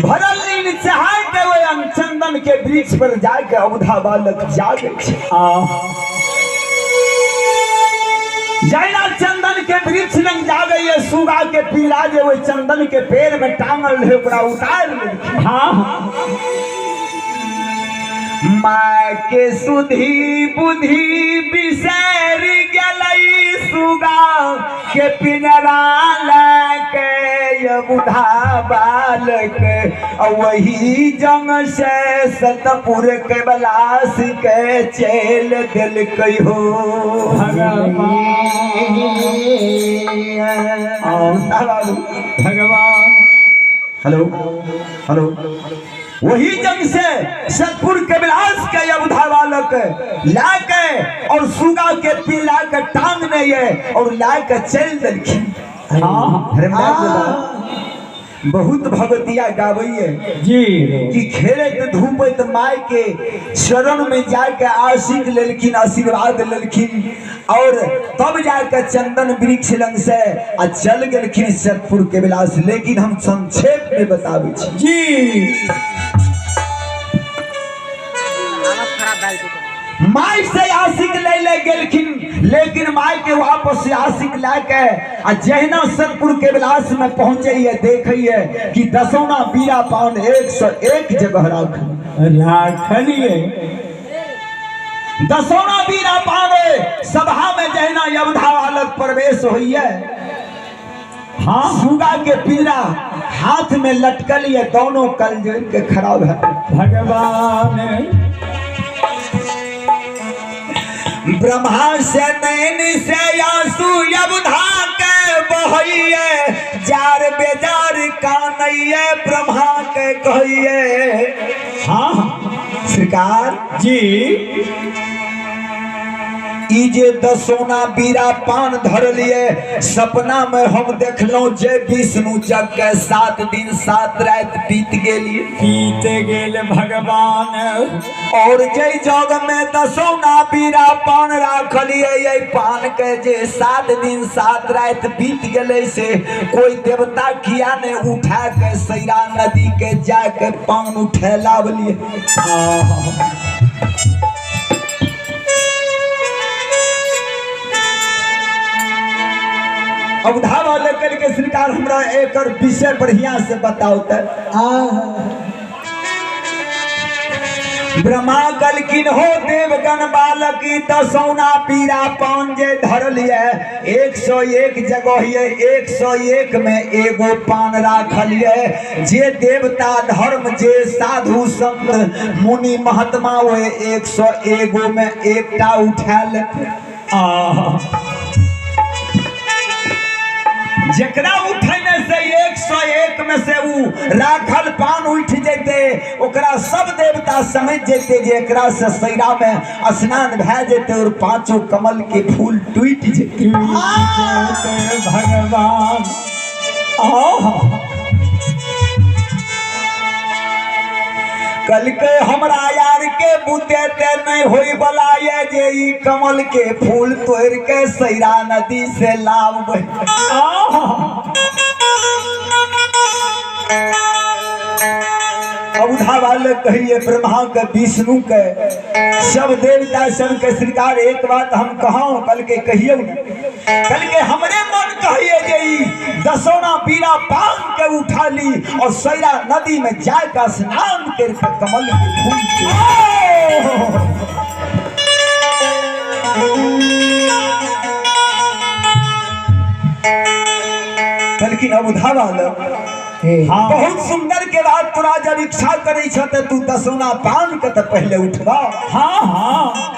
भरल नींद चाहे के वो चंदन के वृक्ष पर जाके अवधा बालक जागे जैना चंदन के वृक्ष लग जागे ये सुगा के पीला जे वो चंदन के पेड़ में टांगल रहे ओकरा उतार ले। हाँ माय के सुधी बुद्धि बिसर गलई सुगा के पिंजरा लेके बुधा बालक वही जंग से सतपुर के बलास के चेल दिल कहो भगवान। हेलो हेलो वही जंग से सतपुर के बिलास के अवधा बालक लाके और सुगा के पीला के टांगने ये और लाके चल दिलखिन। बहुत भगवतिया गावैये जी कि खेलत धूपत माय के शरण में जाके आशीष लेलखिन आशीर्वाद लेलखिन और तब जाके चंदन वृक्ष लंग से आ चल गेलखिन सतपुर के बिलास। लेकिन हम संक्षेप में बताबै छी जी माय से आशिक ले गेलखिन लेकिन माय के वापस से आशिक लाके आ जहना सतपुर के बिलास में पहुंचे देखिए कि दसौना बीरा पान 101 जगह राखलिए। दसौना बीरा पान सभा में जहना अवधा बालक प्रवेश होइए। हाँ सुगा के पीरा हाथ में लटकल ये दोनों कल जोड़ के खड़ा है। भगवान ब्रह्मा से नैन से आंसू अवधा के बहैये जार बेजार कानैये ब्रह्मा के कहिए। हाँ सरकार जी जे दसौना बीरा पान धर लिए सपना में हम देखलो जे विष्णु जग के 7 दिन 7 रात बीत गेल भगवान और जे जग में दसौना बीरा पान राखलिए ये पान के जे 7 दिन 7 रात बीत गेले से कोई देवता किया ने उठा के सैरा नदी के जाके पान उठे लावलिए। अवधा वाले कल के सरकार हमरा एक विषय बढ़िया से बताओ ब्रह्मा कलकिन हो देवगण बालक दसौना पीरा पान जे धर लिए 101 जगह 101 में एगो पान राखलिए। जे देवता धर्म जे साधु संत मुनि महात्मा हुए 101 में एकटा उठा ले। जकरा उठने से 101 में से वो राखल पान उठ जेते ओकरा सब देवता समझ जेते जे एकरा से सैरा में स्नान भै जेते और 5 कमल के फूल टूट जेते। भगवान कल के हमरा यार के बुते ते नहीं होई बला ये जे ई कमल के फूल तोड़ के सैरा नदी से लावबै। अवधा वाले कहिए ब्रह्मा के विष्णु के सब देवता सब के सरकार एक बात हम कहूं कल के कहियो कल के हमरे मन कहिए जे दसौना बीरा पान के उठा ली और सैरा नदी में जाकर स्नान करके कमल के फूल लेकिन अवधा वाला हाँ। बहुत सुंदर के बाद तोरा जब इच्छा करे छ त तू दसौना पान के त पहले उठवा। हाँ हाँ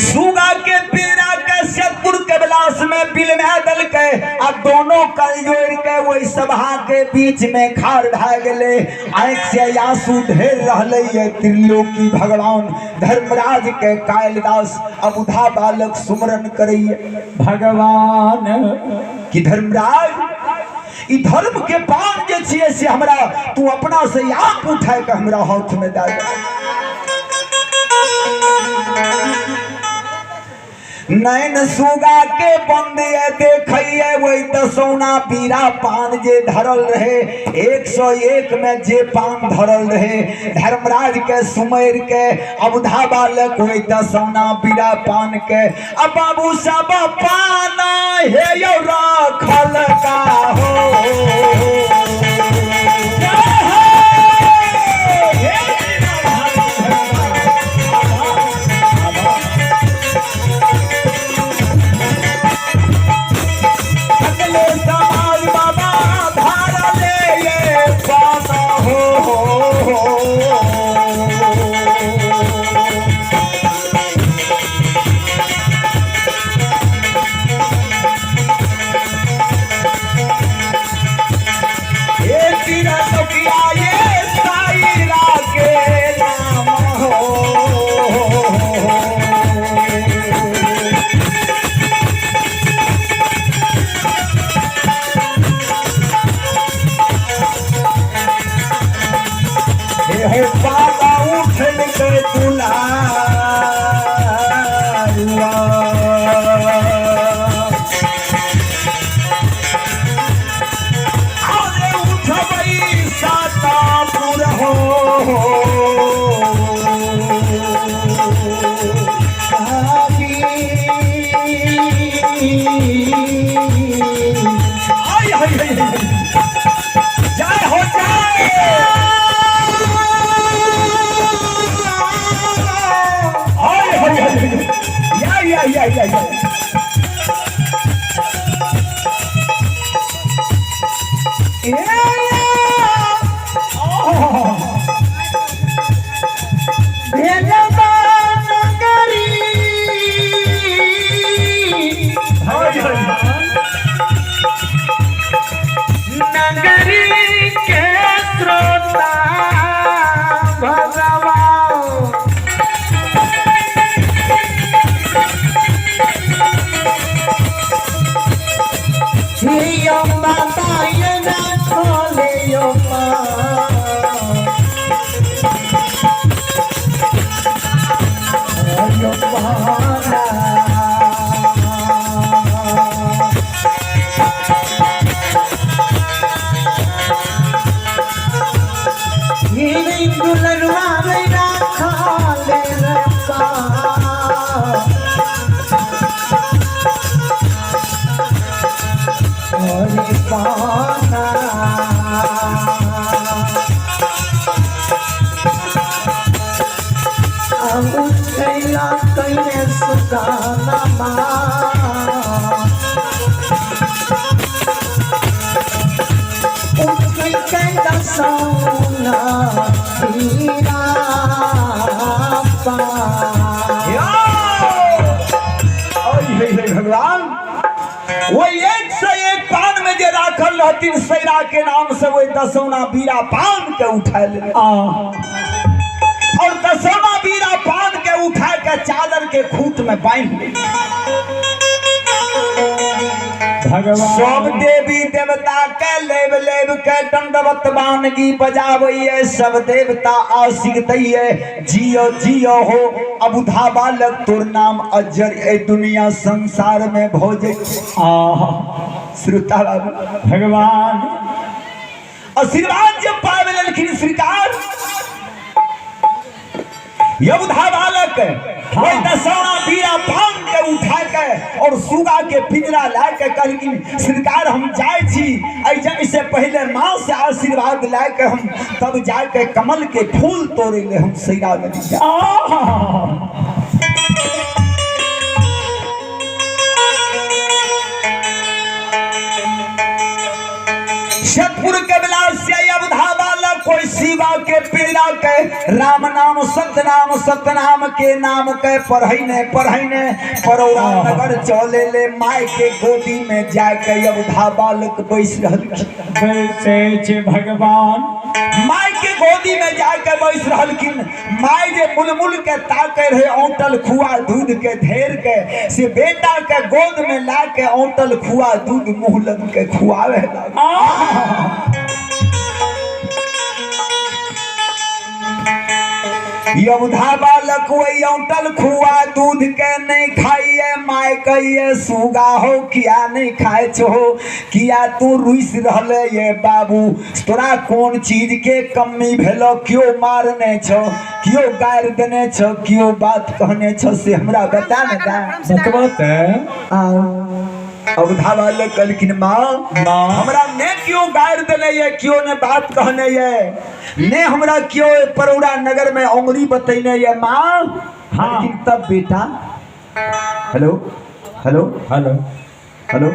सुगा के पीरा के सतपुर के बिलास में बिल में दल के आ दोनों कल जोड़ के वही सभा के बीच में खाड़ भ गेले। आंख से आंसू ढेर रहले ये त्रिलोकी भगवान धर्मराज के कालिदास अबुधा बालक सुमरन करैये भगवान कि धर्मराज ई धर्म के पान जे छिए से हमरा तू अपना से आप उठाए के हमरा हाथ में दे दे। नैन सुगा के बंदिए देखिए वही दसौना पीरा पान जे धरल रहे 101 में जे पान धरल रहे धर्मराज के सुमेर के अबुधा बालक वही दसौना पीरा पान के अब बाबू सब पाना हे यो राखल का हो। भगवान वो 101 पान में जे राखल रहती सैरा के नाम से वो दसौना बीरा पान के उठा ले और दसौना बीरा पान के उठा के चादर के खूंट में बांध ले। सब देवी देवता के लेब लेब के दंडवत बानगी बजावे सब देवता आशिक दैये जियो जियो हो अबुधा बालक तोर नाम अजर ए दुनिया संसार में भोजे। श्रोता भगवान आशीर्वाद जब पावे ललखिन श्रीकार अबुधा बालक वही दसौना बीरा पान के उठा के और सुगा के पिंजरा ला के कहलखिन सरकार हम जाए छी से पहले माँ से आशीर्वाद ला के हम तब जाके कमल के फूल तोड़े ले हम सैरा में सतपुर के बिलास से अवधा बालक कोई शिवा के पीड़ा के राम नाम सतनाम के नाम के पढ़ने परौरा नगर चले ले माय के गोदी में जाके अवधा बालक बैस बैसे भगवान माय के गोदी में जाके बैस रहलखिन। माय जे मुलमुल के ताके रहे औंटल खुआ दूध के धेर के से बेटा के गोद में ला के औंटल खुआ दूध मुंह लग के खुआवे अवधा बालक वही औंटल खुआ दूध के नहीं खाइए माय कहिए सुगा हो किया नहीं खाए छो किया तू रुइस रहले ये बाबू तोरा कौन चीज के कमी भेलो क्यों मारने छो क्यों गार देने छो क्यों बात कहने छो से हमरा बता न दा। अवधा बालक कहलखिन माँ हमरा ने क्यों गार देने ये क्यों ने बात कहने ये ने हमरा क्यों परौरा नगर में उंगली बतैने ये माँ। हाँ तब बेटा हेलो हेलो हेलो हेलो